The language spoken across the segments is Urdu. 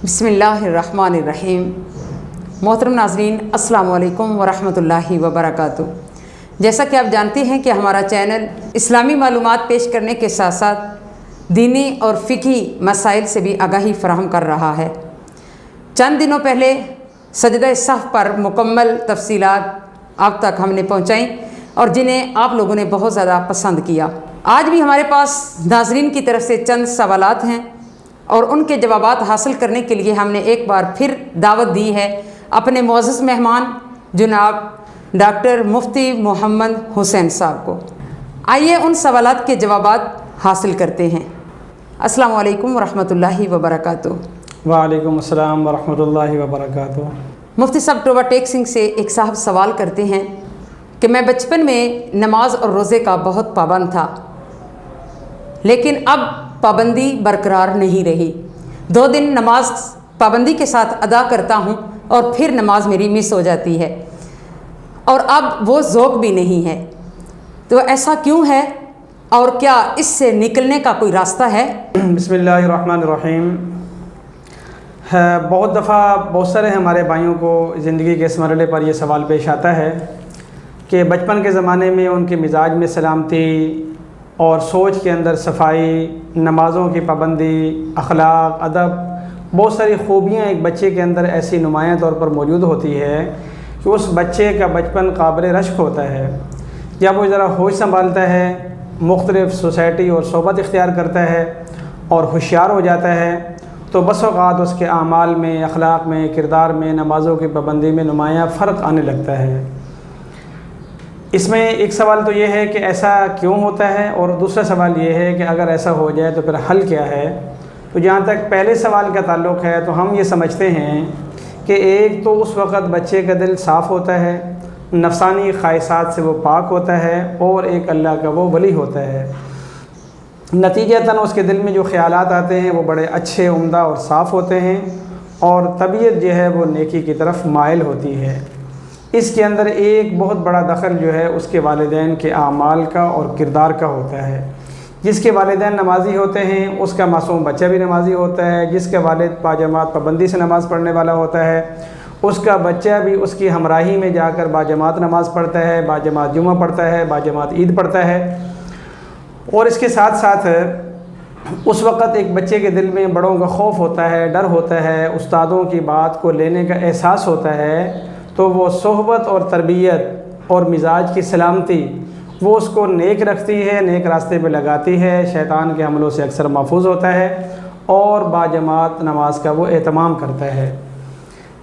بسم اللہ الرحمن الرحیم۔ محترم ناظرین، السلام علیکم ورحمۃ اللہ وبرکاتہ۔ جیسا کہ آپ جانتے ہیں کہ ہمارا چینل اسلامی معلومات پیش کرنے کے ساتھ ساتھ دینی اور فقہی مسائل سے بھی آگاہی فراہم کر رہا ہے۔ چند دنوں پہلے سجدہ صحف پر مکمل تفصیلات آپ تک ہم نے پہنچائیں اور جنہیں آپ لوگوں نے بہت زیادہ پسند کیا۔ آج بھی ہمارے پاس ناظرین کی طرف سے چند سوالات ہیں اور ان کے جوابات حاصل کرنے کے لیے ہم نے ایک بار پھر دعوت دی ہے اپنے معزز مہمان جناب ڈاکٹر مفتی محمد حسین صاحب کو۔ آئیے ان سوالات کے جوابات حاصل کرتے ہیں۔ السلام علیکم ورحمۃ اللہ وبرکاتہ۔ وعلیکم السلام ورحمۃ اللہ وبرکاتہ۔ مفتی صاحب ٹوبہ ٹیک سنگھ سے ایک صاحب سوال کرتے ہیں کہ میں بچپن میں نماز اور روزے کا بہت پابند تھا، لیکن اب پابندی برقرار نہیں رہی۔ 2 دن نماز پابندی کے ساتھ ادا کرتا ہوں اور پھر نماز میری مس ہو جاتی ہے اور اب وہ ذوق بھی نہیں ہے، تو ایسا کیوں ہے اور کیا اس سے نکلنے کا کوئی راستہ ہے؟ بسم اللہ الرحمن الرحیم۔ بہت دفعہ بہت سارے ہمارے بھائیوں کو زندگی کے اس مرحلے پر یہ سوال پیش آتا ہے کہ بچپن کے زمانے میں ان کے مزاج میں سلامتی اور سوچ کے اندر صفائی، نمازوں کی پابندی، اخلاق، ادب، بہت ساری خوبیاں ایک بچے کے اندر ایسی نمایاں طور پر موجود ہوتی ہے کہ اس بچے کا بچپن قابل رشک ہوتا ہے۔ جب وہ ذرا ہوش سنبھالتا ہے، مختلف سوسائٹی اور صحبت اختیار کرتا ہے اور ہوشیار ہو جاتا ہے تو بس اوقات اس کے اعمال میں، اخلاق میں، کردار میں، نمازوں کی پابندی میں نمایاں فرق آنے لگتا ہے۔ اس میں ایک سوال تو یہ ہے کہ ایسا کیوں ہوتا ہے، اور دوسرا سوال یہ ہے کہ اگر ایسا ہو جائے تو پھر حل کیا ہے۔ تو جہاں تک پہلے سوال کا تعلق ہے تو ہم یہ سمجھتے ہیں کہ ایک تو اس وقت بچے کا دل صاف ہوتا ہے، نفسانی خواہشات سے وہ پاک ہوتا ہے، اور ایک اللہ کا وہ ولی ہوتا ہے۔ نتیجتاً اس کے دل میں جو خیالات آتے ہیں وہ بڑے اچھے، عمدہ اور صاف ہوتے ہیں، اور طبیعت جو ہے وہ نیکی کی طرف مائل ہوتی ہے۔ اس کے اندر ایک بہت بڑا دخل جو ہے اس کے والدین کے اعمال کا اور کردار کا ہوتا ہے۔ جس کے والدین نمازی ہوتے ہیں اس کا معصوم بچہ بھی نمازی ہوتا ہے، جس کا والد باجماعت پابندی سے نماز پڑھنے والا ہوتا ہے اس کا بچہ بھی اس کی ہمراہی میں جا کر باجماعت نماز پڑھتا ہے، باجماعت جمعہ پڑھتا ہے، باجماعت عید پڑھتا ہے۔ اور اس کے ساتھ ساتھ اس وقت ایک بچے کے دل میں بڑوں کا خوف ہوتا ہے، ڈر ہوتا ہے، استادوں کی بات کو لینے کا احساس ہوتا ہے، تو وہ صحبت اور تربیت اور مزاج کی سلامتی وہ اس کو نیک رکھتی ہے، نیک راستے پہ لگاتی ہے، شیطان کے حملوں سے اکثر محفوظ ہوتا ہے، اور باجماعت نماز کا وہ اہتمام کرتا ہے۔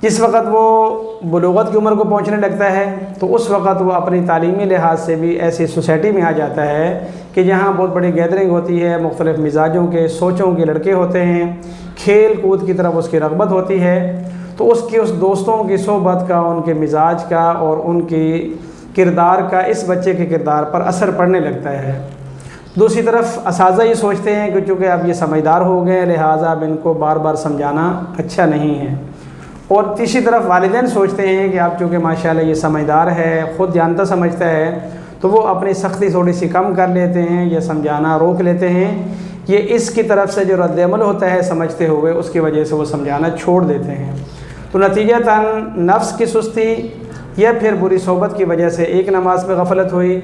جس وقت وہ بلوغت کی عمر کو پہنچنے لگتا ہے تو اس وقت وہ اپنی تعلیمی لحاظ سے بھی ایسی سوسائٹی میں آ جاتا ہے کہ جہاں بہت بڑی گیدرنگ ہوتی ہے، مختلف مزاجوں کے، سوچوں کے لڑکے ہوتے ہیں، کھیل کود کی طرف اس کی رغبت ہوتی ہے، تو اس دوستوں کی صحبت کا، ان کے مزاج کا اور ان کی کردار کا اس بچے کے کردار پر اثر پڑنے لگتا ہے۔ دوسری طرف اساتذہ یہ سوچتے ہیں کہ چونکہ اب یہ سمجھدار ہو گئے لہٰذا اب ان کو بار بار سمجھانا اچھا نہیں ہے، اور تیسری طرف والدین سوچتے ہیں کہ اب چونکہ ماشاءاللہ یہ سمجھدار ہے، خود جانتا سمجھتا ہے، تو وہ اپنی سختی تھوڑی سی کم کر لیتے ہیں یا سمجھانا روک لیتے ہیں۔ یہ اس کی طرف سے جو رد عمل ہوتا ہے سمجھتے ہوئے اس کی وجہ سے وہ سمجھانا چھوڑ دیتے ہیں۔ تو نتیجتاً نفس کی سستی یا پھر بری صحبت کی وجہ سے ایک نماز پہ غفلت ہوئی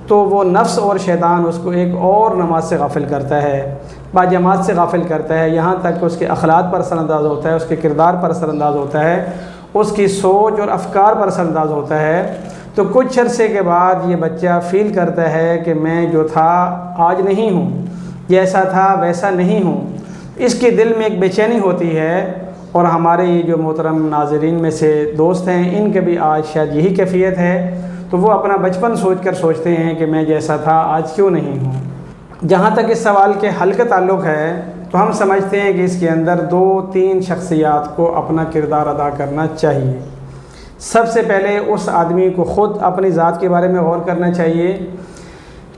تو وہ نفس اور شیطان اس کو ایک اور نماز سے غافل کرتا ہے، باجماعت سے غافل کرتا ہے، یہاں تک کہ اس کے اخلاق پر اثر انداز ہوتا ہے، اس کے کردار پر اثر انداز ہوتا ہے، اس کی سوچ اور افکار پر اثر انداز ہوتا ہے۔ تو کچھ عرصے کے بعد یہ بچہ فیل کرتا ہے کہ میں جو تھا آج نہیں ہوں، جیسا تھا ویسا نہیں ہوں۔ اس کے دل میں ایک بے چینی ہوتی ہے، اور ہمارے یہ جو محترم ناظرین میں سے دوست ہیں ان کے بھی آج شاید یہی کیفیت ہے، تو وہ اپنا بچپن سوچ کر سوچتے ہیں کہ میں جیسا تھا آج کیوں نہیں ہوں۔ جہاں تک اس سوال کے حل کا تعلق ہے تو ہم سمجھتے ہیں کہ اس کے اندر 2-3 شخصیات کو اپنا کردار ادا کرنا چاہیے۔ سب سے پہلے اس آدمی کو خود اپنی ذات کے بارے میں غور کرنا چاہیے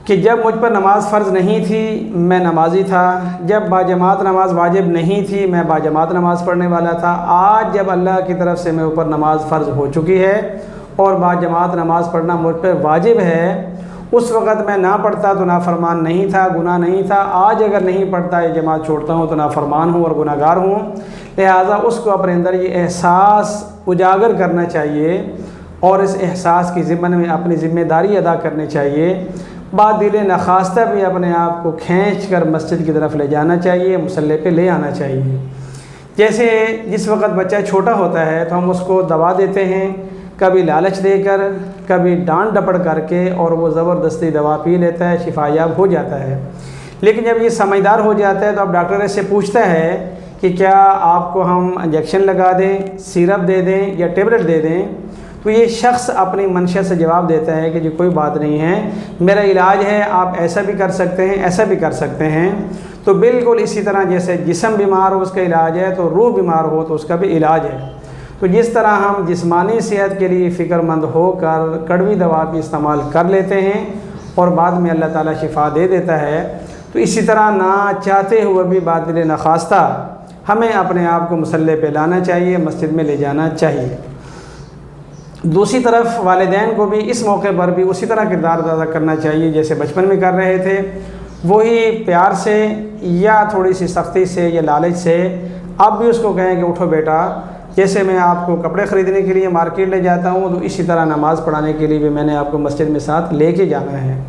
کہ جب مجھ پر نماز فرض نہیں تھی میں نمازی تھا، جب باجماعت نماز واجب نہیں تھی میں باجماعت نماز پڑھنے والا تھا، آج جب اللہ کی طرف سے میرے اوپر نماز فرض ہو چکی ہے اور باجماعت نماز پڑھنا مجھ پر واجب ہے، اس وقت میں نہ پڑھتا تو نافرمان نہیں تھا، گناہ نہیں تھا، آج اگر نہیں پڑھتا یہ جماعت چھوڑتا ہوں تو نافرمان ہوں اور گناہگار ہوں۔ لہٰذا اس کو اپنے اندر یہ احساس اجاگر کرنا چاہیے اور اس احساس کی ضمن میں اپنی ذمہ داری ادا کرنی چاہیے۔ بعد دل نخواستہ بھی اپنے آپ کو کھینچ کر مسجد کی طرف لے جانا چاہیے، مصلی پہ لے آنا چاہیے۔ جیسے جس وقت بچہ چھوٹا ہوتا ہے تو ہم اس کو دوا دیتے ہیں، کبھی لالچ دے کر، کبھی ڈانٹ ڈپڑ کر کے، اور وہ زبردستی دوا پی لیتا ہے، شفا یاب ہو جاتا ہے۔ لیکن جب یہ سمجھدار ہو جاتا ہے تو اب ڈاکٹر سے پوچھتا ہے کہ کیا آپ کو ہم انجیکشن لگا دیں، سیرپ دے دیں یا ٹیبلٹ دے دیں؟ تو یہ شخص اپنی منشا سے جواب دیتا ہے کہ جی کوئی بات نہیں ہے، میرا علاج ہے، آپ ایسا بھی کر سکتے ہیں، ایسا بھی کر سکتے ہیں۔ تو بالکل اسی طرح جیسے جسم بیمار ہو اس کا علاج ہے، تو روح بیمار ہو تو اس کا بھی علاج ہے۔ تو جس طرح ہم جسمانی صحت کے لیے فکر مند ہو کر کڑوی دوا بھی استعمال کر لیتے ہیں اور بعد میں اللہ تعالیٰ شفا دے دیتا ہے، تو اسی طرح نہ چاہتے ہوئے بھی باطل نخواستہ ہمیں اپنے آپ کو مصلی پہ لانا چاہیے، مسجد میں لے جانا چاہیے۔ دوسری طرف والدین کو بھی اس موقع پر بھی اسی طرح کردار ادا کرنا چاہیے جیسے بچپن میں کر رہے تھے، وہی پیار سے یا تھوڑی سی سختی سے یا لالچ سے آپ بھی اس کو کہیں کہ اٹھو بیٹا، جیسے میں آپ کو کپڑے خریدنے کے لیے مارکیٹ لے جاتا ہوں تو اسی طرح نماز پڑھانے کے لیے بھی میں نے آپ کو مسجد میں ساتھ لے کے جانا ہے۔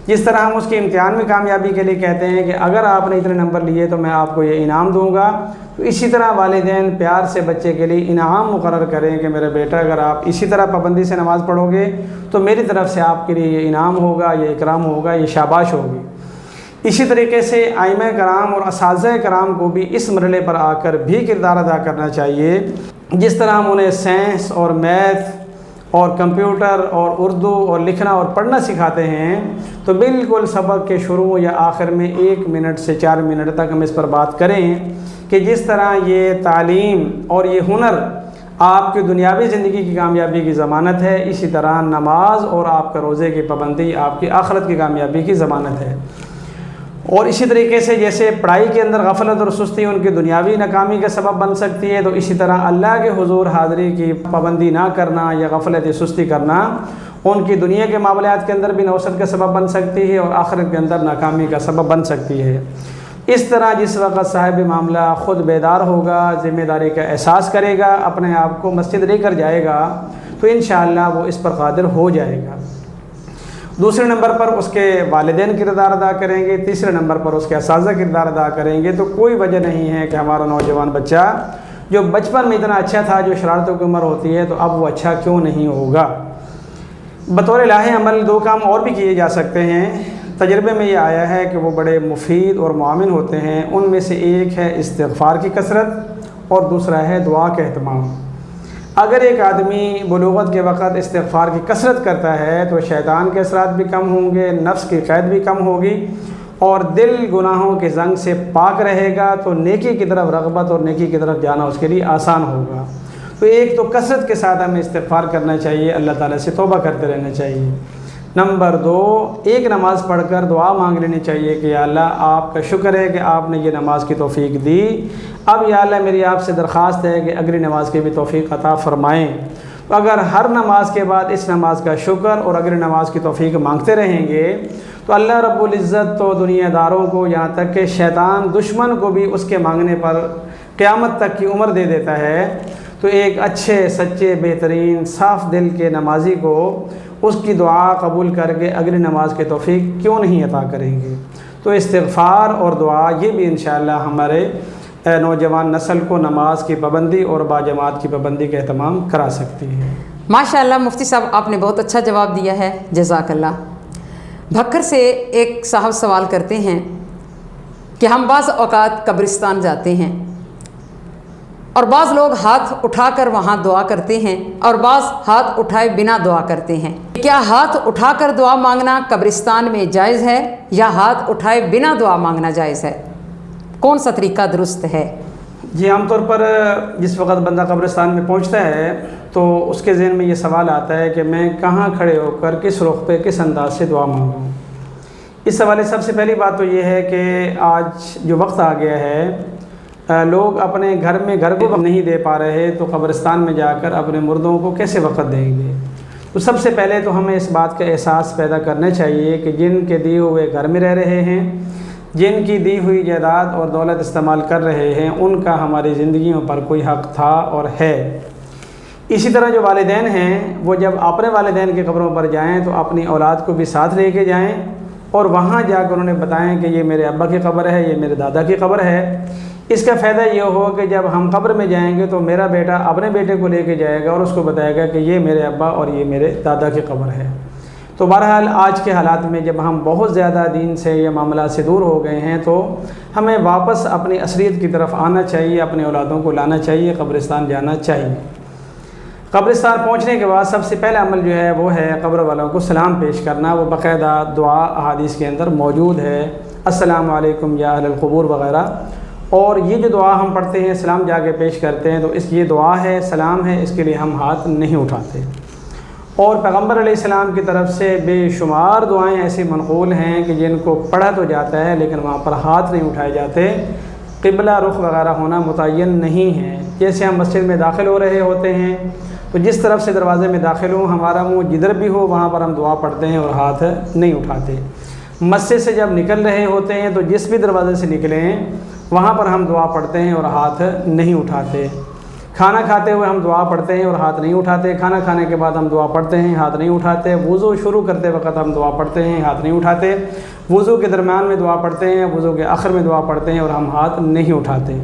جس طرح ہم اس کے امتحان میں کامیابی کے لیے کہتے ہیں کہ اگر آپ نے اتنے نمبر لیے تو میں آپ کو یہ انعام دوں گا، تو اسی طرح والدین پیار سے بچے کے لیے انعام مقرر کریں کہ میرے بیٹا اگر آپ اسی طرح پابندی سے نماز پڑھو گے تو میری طرف سے آپ کے لیے یہ انعام ہوگا، یہ اکرام ہوگا، یہ شاباش ہوگی۔ اسی طریقے سے ائمہ کرام اور اساتذہ کرام کو بھی اس مرحلے پر آ کر بھی کردار ادا کرنا چاہیے۔ جس طرح ہم انہیں سائنس اور میتھ اور کمپیوٹر اور اردو اور لکھنا اور پڑھنا سکھاتے ہیں، تو بالکل سبق کے شروع یا آخر میں 1 منٹ سے 4 منٹ تک ہم اس پر بات کریں کہ جس طرح یہ تعلیم اور یہ ہنر آپ کی دنیاوی زندگی کی کامیابی کی ضمانت ہے، اسی طرح نماز اور آپ کا روزے کی پابندی آپ کی آخرت کی کامیابی کی ضمانت ہے۔ اور اسی طریقے سے جیسے پڑھائی کے اندر غفلت اور سستی ان کی دنیاوی ناکامی کا سبب بن سکتی ہے، تو اسی طرح اللہ کے حضور حاضری کی پابندی نہ کرنا یا غفلت سستی کرنا ان کی دنیا کے معاملات کے اندر بھی نوسط کا سبب بن سکتی ہے اور آخرت کے اندر ناکامی کا سبب بن سکتی ہے۔ اس طرح جس وقت صاحب معاملہ خود بیدار ہوگا، ذمہ داری کا احساس کرے گا، اپنے آپ کو مسجد لے کر جائے گا، تو انشاءاللہ وہ اس پر قادر ہو جائے گا۔ دوسرے نمبر پر اس کے والدین کردار ادا کریں گے، تیسرے نمبر پر اس کے اساتذہ کردار ادا کریں گے۔ تو کوئی وجہ نہیں ہے کہ ہمارا نوجوان بچہ جو بچپن میں اتنا اچھا تھا، جو شرارتوں کی عمر ہوتی ہے، تو اب وہ اچھا کیوں نہیں ہوگا۔ بطور لاہ عمل 2 کام اور بھی کیے جا سکتے ہیں۔ تجربے میں یہ آیا ہے کہ وہ بڑے مفید اور معاون ہوتے ہیں۔ ان میں سے ایک ہے استغفار کی کثرت اور دوسرا ہے دعا کا اہتمام۔ اگر ایک آدمی بلوغت کے وقت استغفار کی کثرت کرتا ہے تو شیطان کے اثرات بھی کم ہوں گے، نفس کی قید بھی کم ہوگی اور دل گناہوں کے زنگ سے پاک رہے گا، تو نیکی کی طرف رغبت اور نیکی کی طرف جانا اس کے لیے آسان ہوگا۔ تو ایک تو کثرت کے ساتھ ہمیں استغفار کرنا چاہیے، اللہ تعالیٰ سے توبہ کرتے رہنا چاہیے۔ نمبر 2، ایک نماز پڑھ کر دعا مانگ لینی چاہیے کہ یا اللہ آپ کا شکر ہے کہ آپ نے یہ نماز کی توفیق دی، اب یا اللہ میری آپ سے درخواست ہے کہ اگلی نماز کی بھی توفیق عطا فرمائیں۔ تو اگر ہر نماز کے بعد اس نماز کا شکر اور اگلی نماز کی توفیق مانگتے رہیں گے تو اللہ رب العزت تو دنیا داروں کو، یہاں تک کہ شیطان دشمن کو بھی اس کے مانگنے پر قیامت تک کی عمر دے دیتا ہے۔ تو ایک اچھے سچے بہترین صاف دل کے نمازی کو اس کی دعا قبول کر کے اگلی نماز کی توفیق کیوں نہیں عطا کریں گے۔ تو استغفار اور دعا یہ بھی انشاءاللہ ہمارے نوجوان نسل کو نماز کی پابندی اور باجماعت کی پابندی کا اہتمام کرا سکتی ہے۔ ماشاءاللہ مفتی صاحب آپ نے بہت اچھا جواب دیا ہے، جزاک اللہ۔ بھکر سے ایک صاحب سوال کرتے ہیں کہ ہم بعض اوقات قبرستان جاتے ہیں اور بعض لوگ ہاتھ اٹھا کر وہاں دعا کرتے ہیں اور بعض ہاتھ اٹھائے بنا دعا کرتے ہیں، کیا ہاتھ اٹھا کر دعا مانگنا قبرستان میں جائز ہے یا ہاتھ اٹھائے بنا دعا مانگنا جائز ہے؟ کون سا طریقہ درست ہے؟ جی، عام طور پر جس وقت بندہ قبرستان میں پہنچتا ہے تو اس کے ذہن میں یہ سوال آتا ہے کہ میں کہاں کھڑے ہو کر کس رخ پہ کس انداز سے دعا مانگوں۔ اس حوالے سب سے پہلی بات تو یہ ہے کہ آج جو وقت آ گیا ہے، لوگ اپنے گھر میں گھر کو نہیں دے پا رہے، تو قبرستان میں جا کر اپنے مردوں کو کیسے وقت دیں گے؟ تو سب سے پہلے تو ہمیں اس بات کا احساس پیدا کرنا چاہیے کہ جن کے دیے ہوئے گھر میں رہ رہے ہیں، جن کی دی ہوئی جائیداد اور دولت استعمال کر رہے ہیں ان کا ہماری زندگیوں پر کوئی حق تھا اور ہے۔ اسی طرح جو والدین ہیں وہ جب اپنے والدین کی قبروں پر جائیں تو اپنی اولاد کو بھی ساتھ لے کے جائیں اور وہاں جا کر انہیں بتائیں کہ یہ میرے ابا کی قبر ہے، یہ میرے دادا کی قبر ہے۔ اس کا فائدہ یہ ہو کہ جب ہم قبر میں جائیں گے تو میرا بیٹا اپنے بیٹے کو لے کے جائے گا اور اس کو بتائے گا کہ یہ میرے ابا اور یہ میرے دادا کی قبر ہے۔ تو بہرحال آج کے حالات میں جب ہم بہت زیادہ دین سے یا معاملات سے دور ہو گئے ہیں تو ہمیں واپس اپنی اصلیت کی طرف آنا چاہیے، اپنے اولادوں کو لانا چاہیے، قبرستان جانا چاہیے۔ قبرستان پہنچنے کے بعد سب سے پہلا عمل جو ہے وہ ہے قبر والوں کو سلام پیش کرنا۔ وہ باقاعدہ دعا احادیث کے اندر موجود ہے، السلام علیکم یا اہل القبور وغیرہ۔ اور یہ جو دعا ہم پڑھتے ہیں، سلام جا کے پیش کرتے ہیں، تو یہ دعا ہے، سلام ہے، اس کے لیے ہم ہاتھ نہیں اٹھاتے۔ اور پیغمبر علیہ السلام کی طرف سے بے شمار دعائیں ایسی منقول ہیں کہ جن کو پڑھا تو جاتا ہے لیکن وہاں پر ہاتھ نہیں اٹھائے جاتے۔ قبلہ رخ وغیرہ ہونا متعین نہیں ہے۔ جیسے ہم مسجد میں داخل ہو رہے ہوتے ہیں تو جس طرف سے دروازے میں داخل ہوں ہمارا منہ جدھر بھی ہو وہاں پر ہم دعا پڑھتے ہیں اور ہاتھ نہیں اٹھاتے۔ مسجد سے جب نکل رہے ہوتے ہیں تو جس بھی دروازے سے نکلیں وہاں پر ہم دعا پڑھتے ہیں اور ہاتھ نہیں اٹھاتے۔ کھانا کھاتے ہوئے ہم دعا پڑھتے ہیں اور ہاتھ نہیں اٹھاتے۔ کھانا کھانے کے بعد ہم دعا پڑھتے ہیں، ہاتھ نہیں اٹھاتے۔ وضو شروع کرتے وقت ہم دعا پڑھتے ہیں، ہاتھ نہیں اٹھاتے۔ وضو کے درمیان میں دعا پڑھتے ہیں، وضو کے آخر میں دعا پڑھتے ہیں اور ہم ہاتھ نہیں اٹھاتے۔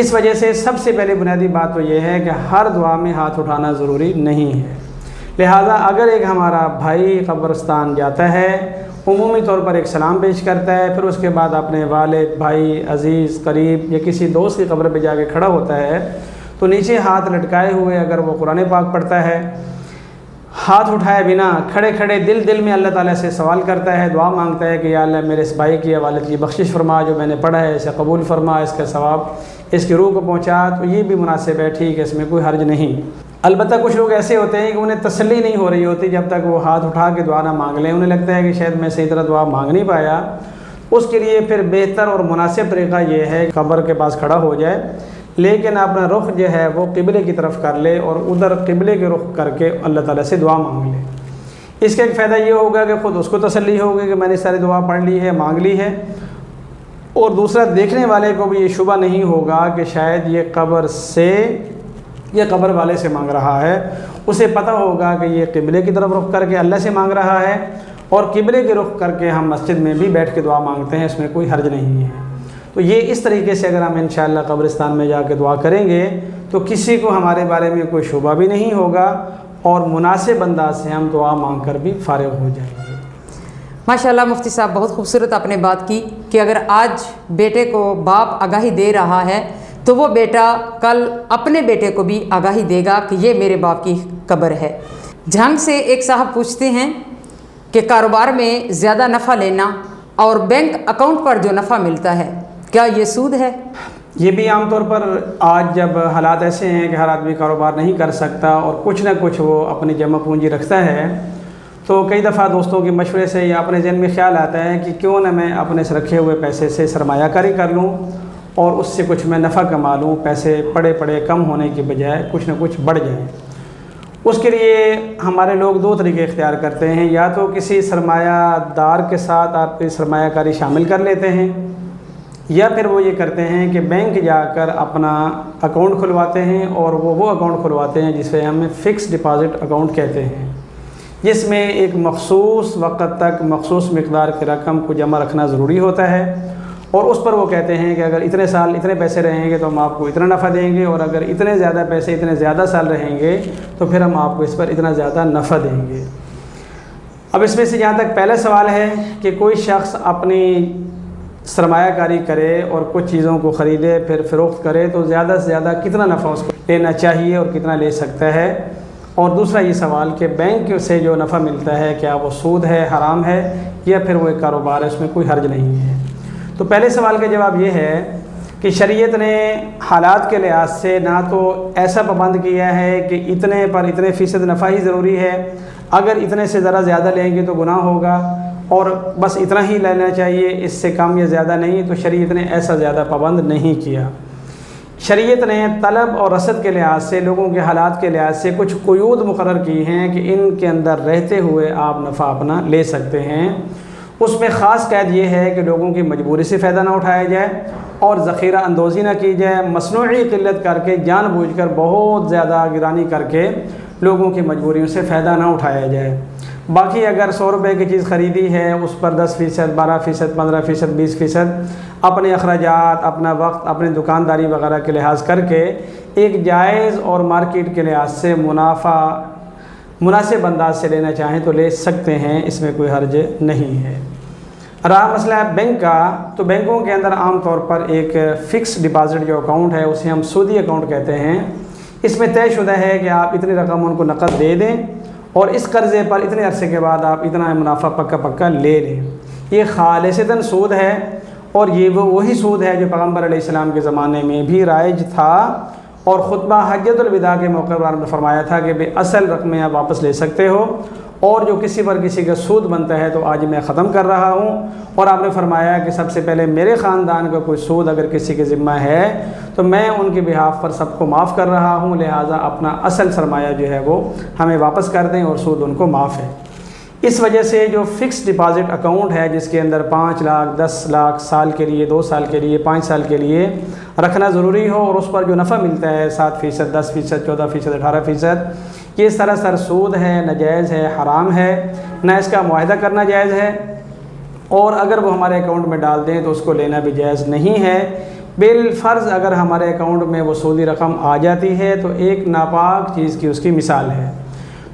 اس وجہ سے سب سے پہلے بنیادی بات تو یہ ہے کہ ہر دعا میں ہاتھ اٹھانا ضروری نہیں ہے۔ لہٰذا اگر ایک ہمارا بھائی قبرستان جاتا ہے، عمومی طور پر ایک سلام پیش کرتا ہے، پھر اس کے بعد اپنے والد، بھائی، عزیز، قریب یا کسی دوست کی قبر پہ جا کے کھڑا ہوتا ہے تو نیچے ہاتھ لٹکائے ہوئے اگر وہ قرآن پاک پڑھتا ہے، ہاتھ اٹھائے بنا کھڑے کھڑے دل میں اللہ تعالیٰ سے سوال کرتا ہے، دعا مانگتا ہے کہ یا اللہ میرے اس بھائی کی یا والد کی بخشش فرما، جو میں نے پڑھا ہے اسے قبول فرما، اس کا ثواب اس کی روح کو پہنچا، تو یہ بھی مناسب ہے، ٹھیک ہے، اس میں کوئی حرج نہیں۔ البتہ کچھ لوگ ایسے ہوتے ہیں کہ انہیں تسلی نہیں ہو رہی ہوتی جب تک وہ ہاتھ اٹھا کے دعا نہ مانگ لیں، انہیں لگتا ہے کہ شاید میں صحیح طرح دعا مانگ نہیں پایا۔ اس کے لیے پھر بہتر اور مناسب طریقہ یہ ہے کہ قبر کے پاس کھڑا ہو جائے لیکن اپنا رخ جو ہے وہ قبلے کی طرف کر لے اور ادھر قبلے کے رخ کر کے اللہ تعالیٰ سے دعا مانگ لے۔ اس کا ایک فائدہ یہ ہوگا کہ خود اس کو تسلی ہوگی کہ میں نے ساری دعا پڑھ لی ہے، مانگ لی ہے، اور دوسرا دیکھنے والے کو بھی یہ شبہ نہیں ہوگا کہ شاید یہ قبر والے سے مانگ رہا ہے۔ اسے پتہ ہوگا کہ یہ قبلے کی طرف رخ کر کے اللہ سے مانگ رہا ہے اور قبلے کے رخ کر کے ہم مسجد میں بھی بیٹھ کے دعا مانگتے ہیں، اس میں کوئی حرج نہیں ہے۔ تو یہ اس طریقے سے اگر ہم انشاءاللہ قبرستان میں جا کے دعا کریں گے تو کسی کو ہمارے بارے میں کوئی شبہ بھی نہیں ہوگا اور مناسب انداز سے ہم دعا مانگ کر بھی فارغ ہو جائیں گے۔ ماشاءاللہ مفتی صاحب بہت خوبصورت آپ نے بات کی کہ اگر آج بیٹے کو باپ آگاہی دے رہا ہے تو وہ بیٹا کل اپنے بیٹے کو بھی آگاہی دے گا کہ یہ میرے باپ کی قبر ہے۔ جھنگ سے ایک صاحب پوچھتے ہیں کہ کاروبار میں زیادہ نفع لینا اور بینک اکاؤنٹ پر جو نفع ملتا ہے کیا یہ سود ہے؟ یہ بھی عام طور پر آج جب حالات ایسے ہیں کہ ہر آدمی کاروبار نہیں کر سکتا اور کچھ نہ کچھ وہ اپنی جمع پونجی رکھتا ہے، تو کئی دفعہ دوستوں کے مشورے سے یا اپنے ذہن میں خیال آتا ہے کہ کیوں نہ میں اپنے رکھے ہوئے پیسے سے سرمایہ کاری کر لوں اور اس سے کچھ میں نفع کما لوں، پیسے پڑے کم ہونے کی بجائے کچھ نہ کچھ بڑھ جائیں۔ اس کے لیے ہمارے لوگ دو طریقے اختیار کرتے ہیں، یا تو کسی سرمایہ دار کے ساتھ آپ کی سرمایہ کاری شامل کر لیتے ہیں، یا پھر وہ یہ کرتے ہیں کہ بینک جا کر اپنا اکاؤنٹ کھلواتے ہیں اور وہ اکاؤنٹ کھلواتے ہیں جسے ہم فکس ڈپازٹ اکاؤنٹ کہتے ہیں، جس میں ایک مخصوص وقت تک مخصوص مقدار کی رقم کو جمع رکھنا ضروری ہوتا ہے اور اس پر وہ کہتے ہیں کہ اگر اتنے سال اتنے پیسے رہیں گے تو ہم آپ کو اتنا نفع دیں گے، اور اگر اتنے زیادہ پیسے اتنے زیادہ سال رہیں گے تو پھر ہم آپ کو اس پر اتنا زیادہ نفع دیں گے۔ اب اس میں سے جہاں تک پہلا سوال ہے کہ کوئی شخص اپنی سرمایہ کاری کرے اور کچھ چیزوں کو خریدے پھر فروخت کرے تو زیادہ سے زیادہ کتنا نفع اس کو لینا چاہیے اور کتنا لے سکتا ہے، اور دوسرا یہ سوال کہ بینک سے جو نفع ملتا ہے کیا وہ سود ہے، حرام ہے، یا پھر وہ ایک کاروبار ہے، اس میں کوئی حرج نہیں ہے۔ تو پہلے سوال کا جواب یہ ہے کہ شریعت نے حالات کے لحاظ سے نہ تو ایسا پابند کیا ہے کہ اتنے پر اتنے فیصد نفع ہی ضروری ہے، اگر اتنے سے ذرا زیادہ لیں گے تو گناہ ہوگا اور بس اتنا ہی لینا چاہیے، اس سے کم یا زیادہ نہیں، تو شریعت نے ایسا زیادہ پابند نہیں کیا۔ شریعت نے طلب اور رسد کے لحاظ سے، لوگوں کے حالات کے لحاظ سے کچھ قیود مقرر کی ہیں کہ ان کے اندر رہتے ہوئے آپ نفع اپنا لے سکتے ہیں۔ اس میں خاص قید یہ ہے کہ لوگوں کی مجبوری سے فائدہ نہ اٹھایا جائے اور ذخیرہ اندوزی نہ کی جائے، مصنوعی قلت کر کے جان بوجھ کر بہت زیادہ گرانی کر کے لوگوں کی مجبوریوں سے فائدہ نہ اٹھایا جائے۔ باقی اگر 100 روپے کی چیز خریدی ہے اس پر 10%، 12%، 15%، 20% اپنے اخراجات، اپنا وقت، اپنی دکانداری وغیرہ کے لحاظ کر کے ایک جائز اور مارکیٹ کے لحاظ سے مناسب انداز سے لینا چاہیں تو لے سکتے ہیں، اس میں کوئی حرج نہیں ہے۔ رہا مسئلہ ہے بینک کا، تو بینکوں کے اندر عام طور پر ایک فکس ڈپازٹ جو اکاؤنٹ ہے اسے ہم سودی اکاؤنٹ کہتے ہیں۔ اس میں طے شدہ ہے کہ آپ اتنی رقم ان کو نقد دے دیں اور اس قرضے پر اتنے عرصے کے بعد آپ اتنا منافع پکا لے لیں۔ یہ خالصتاً سود ہے، اور یہ وہی سود ہے جو پیغمبر علیہ السلام کے زمانے میں بھی رائج تھا، اور خطبہ حجۃ الوداع کے موقع پر آپ نے فرمایا تھا کہ بے اصل رقمیں آپ واپس لے سکتے ہو، اور جو کسی پر کسی کا سود بنتا ہے تو آج میں ختم کر رہا ہوں۔ اور آپ نے فرمایا کہ سب سے پہلے میرے خاندان کا کوئی سود اگر کسی کے ذمہ ہے تو میں ان کے بہاف پر سب کو معاف کر رہا ہوں، لہٰذا اپنا اصل سرمایہ جو ہے وہ ہمیں واپس کر دیں اور سود ان کو معاف ہے۔ اس وجہ سے جو فکس ڈپازٹ اکاؤنٹ ہے جس کے اندر 5 لاکھ، 10 لاکھ سال کے لیے، 2 سال کے لیے، 5 سال کے لیے رکھنا ضروری ہو، اور اس پر جو نفع ملتا ہے 7%، 10%، 14%، 18%، یہ سراسر سود ہے، ناجائز ہے، حرام ہے، نہ اس کا معاہدہ کرنا جائز ہے، اور اگر وہ ہمارے اکاؤنٹ میں ڈال دیں تو اس کو لینا بھی جائز نہیں ہے۔ بالفرض اگر ہمارے اکاؤنٹ میں وہ سودی رقم آ جاتی ہے تو ایک ناپاک چیز کی اس کی مثال ہے۔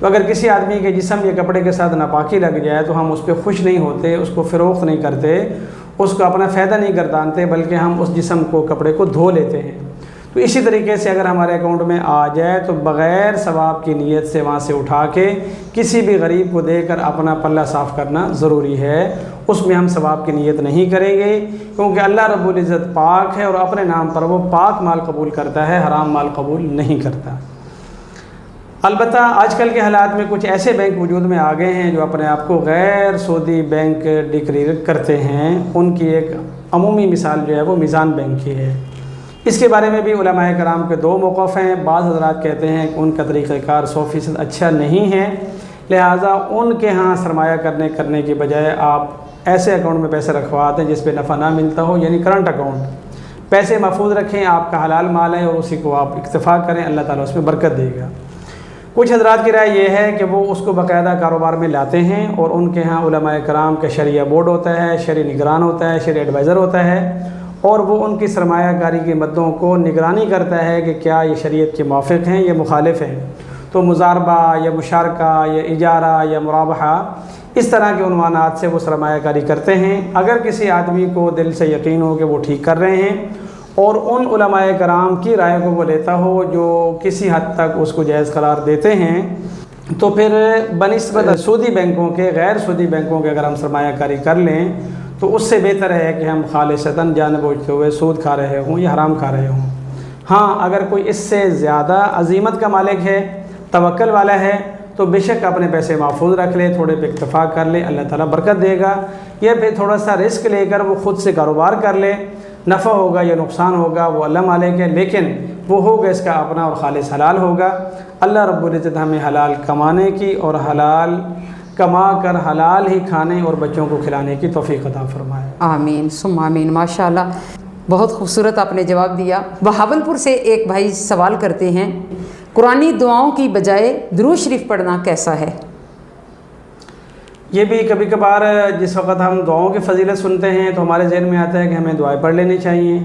تو اگر کسی آدمی کے جسم یا کپڑے کے ساتھ ناپاکی لگ جائے تو ہم اس پہ خوش نہیں ہوتے، اس کو فروخت نہیں کرتے، اس کو اپنا فائدہ نہیں گردانتے، بلکہ ہم اس جسم کو، کپڑے کو دھو لیتے ہیں۔ تو اسی طریقے سے اگر ہمارے اکاؤنٹ میں آ جائے تو بغیر ثواب کی نیت سے وہاں سے اٹھا کے کسی بھی غریب کو دے کر اپنا پلہ صاف کرنا ضروری ہے۔ اس میں ہم ثواب کی نیت نہیں کریں گے، کیونکہ اللہ رب العزت پاک ہے اور اپنے نام پر وہ پاک مال قبول کرتا ہے، حرام مال قبول نہیں کرتا۔ البتہ آج کل کے حالات میں کچھ ایسے بینک وجود میں آ گئے ہیں جو اپنے آپ کو غیر سودی بینک ڈکلیئر کرتے ہیں۔ ان کی ایک عمومی مثال جو ہے وہ میزان بینک کی ہے۔ اس کے بارے میں بھی علماء کرام کے 2 موقف ہیں۔ بعض حضرات کہتے ہیں کہ ان کا طریقہ کار 100% اچھا نہیں ہے، لہٰذا ان کے ہاں سرمایہ کرنے کی بجائے آپ ایسے اکاؤنٹ میں پیسے رکھوا دیں جس پہ نفع نہ ملتا ہو، یعنی کرنٹ اکاؤنٹ۔ پیسے محفوظ رکھیں، آپ کا حلال مال ہے اور اسی کو آپ اکتفا کریں، اللہ تعالیٰ اس میں برکت دے گا۔ کچھ حضرات کی رائے یہ ہے کہ وہ اس کو باقاعدہ کاروبار میں لاتے ہیں، اور ان کے ہاں علماء کرام کا شرعیہ بورڈ ہوتا ہے، شرعی نگران ہوتا ہے، شرعی ایڈوائزر ہوتا ہے، اور وہ ان کی سرمایہ کاری کی مدوں کو نگرانی کرتا ہے کہ کیا یہ شریعت کے موافق ہیں یا مخالف ہیں۔ تو مضاربہ یا مشارکہ یا اجارہ یا مرابحہ، اس طرح کے عنوانات سے وہ سرمایہ کاری کرتے ہیں۔ اگر کسی آدمی کو دل سے یقین ہو کہ وہ ٹھیک کر رہے ہیں اور ان علماء کرام کی رائے کو وہ لیتا ہو جو کسی حد تک اس کو جائز قرار دیتے ہیں، تو پھر بنسبت سودی بینکوں کے، غیر سودی بینکوں کے اگر ہم سرمایہ کاری کر لیں تو اس سے بہتر ہے کہ ہم خالصتاً جان بوجھتے ہوئے سود کھا رہے ہوں یا حرام کھا رہے ہوں۔ ہاں اگر کوئی اس سے زیادہ عزیمت کا مالک ہے، توکل والا ہے، تو بے شک اپنے پیسے محفوظ رکھ لے، تھوڑے پہ اکتفا کر لے، اللہ تعالیٰ برکت دے گا، یا پھر تھوڑا سا رسک لے کر وہ خود سے کاروبار کر لے، نفع ہوگا یا نقصان ہوگا وہ اللہ مالک ہے، لیکن وہ ہوگا اس کا اپنا اور خالص حلال ہوگا۔ اللہ رب العزت ہمیں حلال کمانے کی اور حلال کما کر حلال ہی کھانے اور بچوں کو کھلانے کی توفیق عطا فرمائے۔ آمین ثم آمین۔ ماشاءاللہ بہت خوبصورت آپ نے جواب دیا۔ بہاولپور سے ایک بھائی سوال کرتے ہیں، قرآنی دعاؤں کی بجائے درود شریف پڑھنا کیسا ہے؟ یہ بھی کبھی کبھار جس وقت ہم دعاؤں کی فضیلت سنتے ہیں تو ہمارے ذہن میں آتا ہے کہ ہمیں دعائیں پڑھ لینی چاہیے۔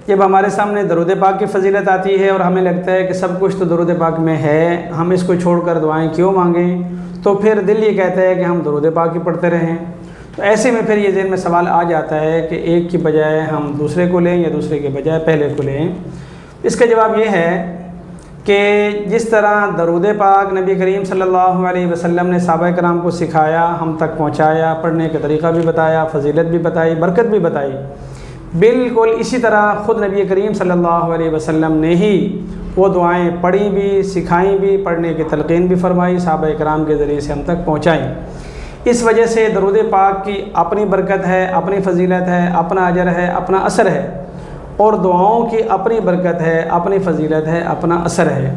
جب ہمارے سامنے درود پاک کی فضیلت آتی ہے اور ہمیں لگتا ہے کہ سب کچھ تو درود پاک میں ہے، ہم اس کو چھوڑ کر دعائیں کیوں مانگیں، تو پھر دل یہ کہتا ہے کہ ہم درود پاک ہی پڑھتے رہیں۔ تو ایسے میں پھر یہ ذہن میں سوال آ جاتا ہے کہ ایک کی بجائے ہم دوسرے کو لیں یا دوسرے کے بجائے پہلے کو لیں۔ اس کا جواب یہ ہے کہ جس طرح درود پاک نبی کریم صلی اللہ علیہ وسلم نے صحابہ کرام کو سکھایا، ہم تک پہنچایا، پڑھنے کا طریقہ بھی بتایا، فضیلت بھی بتائی، برکت بھی بتائی، بالکل اسی طرح خود نبی کریم صلی اللہ علیہ وسلم نے ہی وہ دعائیں پڑھی بھی، سکھائیں بھی، پڑھنے کی تلقین بھی فرمائی، صحابہ کرام کے ذریعے سے ہم تک پہنچائیں۔ اس وجہ سے درود پاک کی اپنی برکت ہے، اپنی فضیلت ہے، اپنا اجر ہے، اپنا اثر ہے، اور دعاؤں کی اپنی برکت ہے، اپنی فضیلت ہے، اپنا اثر ہے۔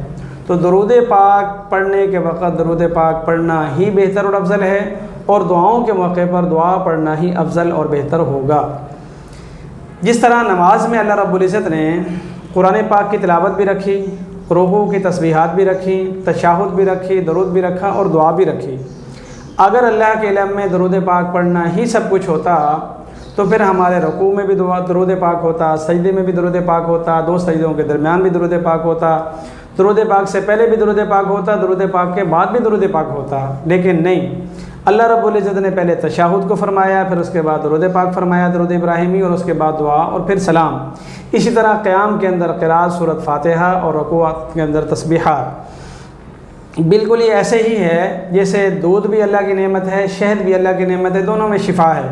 تو درود پاک پڑھنے کے وقت درود پاک پڑھنا ہی بہتر اور افضل ہے، اور دعاؤں کے موقع پر دعا پڑھنا ہی افضل اور بہتر ہوگا۔ جس طرح نماز میں اللہ رب العزت نے قرآن پاک کی تلاوت بھی رکھی، رکوع کی تسبیحات بھی رکھی، تشہد بھی رکھی، درود بھی رکھا اور دعا بھی رکھی۔ اگر اللہ کے علم میں درود پاک پڑھنا ہی سب کچھ ہوتا تو پھر ہمارے رکوع میں بھی درود پاک ہوتا، سجدے میں بھی درود پاک ہوتا، دو سجدوں کے درمیان بھی درود پاک ہوتا، درود پاک سے پہلے بھی درود پاک ہوتا، درود پاک کے بعد بھی درود پاک ہوتا۔ لیکن نہیں، اللہ رب العزت نے پہلے تشہد کو فرمایا، پھر اس کے بعد درود پاک فرمایا، درود ابراہیمی، اور اس کے بعد دعا اور پھر سلام۔ اسی طرح قیام کے اندر قراءت سورۃ فاتحہ اور رکوع کے اندر تسبیحات۔ بالکل یہ ایسے ہی ہے جیسے دودھ بھی اللہ کی نعمت ہے، شہد بھی اللہ کی نعمت ہے، دونوں میں شفا ہے۔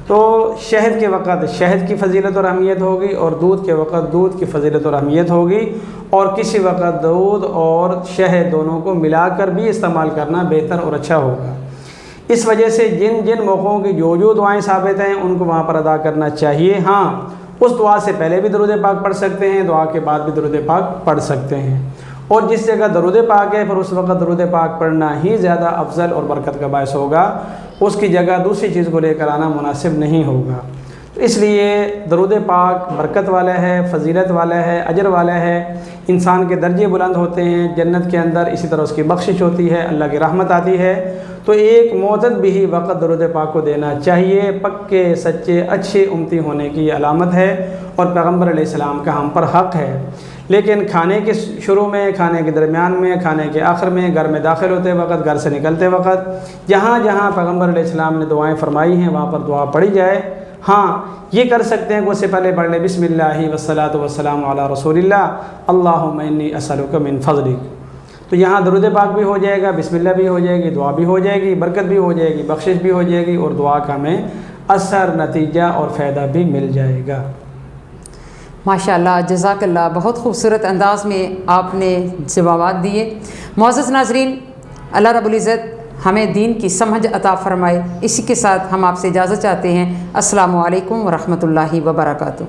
تو شہد کے وقت شہد کی فضیلت اور اہمیت ہوگی، اور دودھ کے وقت دودھ کی فضیلت اور اہمیت ہوگی، اور کسی وقت دودھ اور شہد دونوں کو ملا کر بھی استعمال کرنا بہتر اور اچھا ہوگا۔ اس وجہ سے جن موقعوں کی جو دعائیں ثابت ہیں ان کو وہاں پر ادا کرنا چاہیے۔ ہاں، اس دعا سے پہلے بھی درود پاک پڑھ سکتے ہیں، دعا کے بعد بھی درود پاک پڑھ سکتے ہیں، اور جس جگہ درود پاک ہے پھر اس وقت درود پاک پڑھنا ہی زیادہ افضل اور برکت کا باعث ہوگا، اس کی جگہ دوسری چیز کو لے کر آنا مناسب نہیں ہوگا۔ تو اس لیے درود پاک برکت والا ہے، فضیلت والا ہے، اجر والا ہے، انسان کے درجے بلند ہوتے ہیں جنت کے اندر، اسی طرح اس کی بخشش ہوتی ہے، اللہ کی رحمت آتی ہے۔ تو ایک معتد بھی وقت درود پاک کو دینا چاہیے، پکے سچے اچھے امتی ہونے کی یہ علامت ہے، اور پیغمبر علیہ السلام کا ہم پر حق ہے۔ لیکن کھانے کے شروع میں، کھانے کے درمیان میں، کھانے کے آخر میں، گھر میں داخل ہوتے وقت، گھر سے نکلتے وقت، جہاں جہاں پیغمبر علیہ السلام نے دعائیں فرمائی ہیں وہاں پر دعا پڑھی جائے۔ ہاں، یہ کر سکتے ہیں کہ اس سے پہلے پڑھ لیں بسم اللہ والصلاۃ والسلام علی رسول اللہ اللہم انی اسألک من فضلک۔ تو یہاں درود پاک بھی ہو جائے گا، بسم اللہ بھی ہو جائے گی، دعا بھی ہو جائے گی، برکت بھی ہو جائے گی، بخشش بھی ہو جائے گی، اور دعا کا ہمیں اثر، نتیجہ اور فائدہ بھی مل جائے گا۔ ماشاءاللہ، جزاک اللہ، بہت خوبصورت انداز میں آپ نے جوابات دیے۔ معزز ناظرین، اللہ رب العزت ہمیں دین کی سمجھ عطا فرمائے۔ اسی کے ساتھ ہم آپ سے اجازت چاہتے ہیں۔ السلام علیکم ورحمۃ اللہ وبرکاتہ۔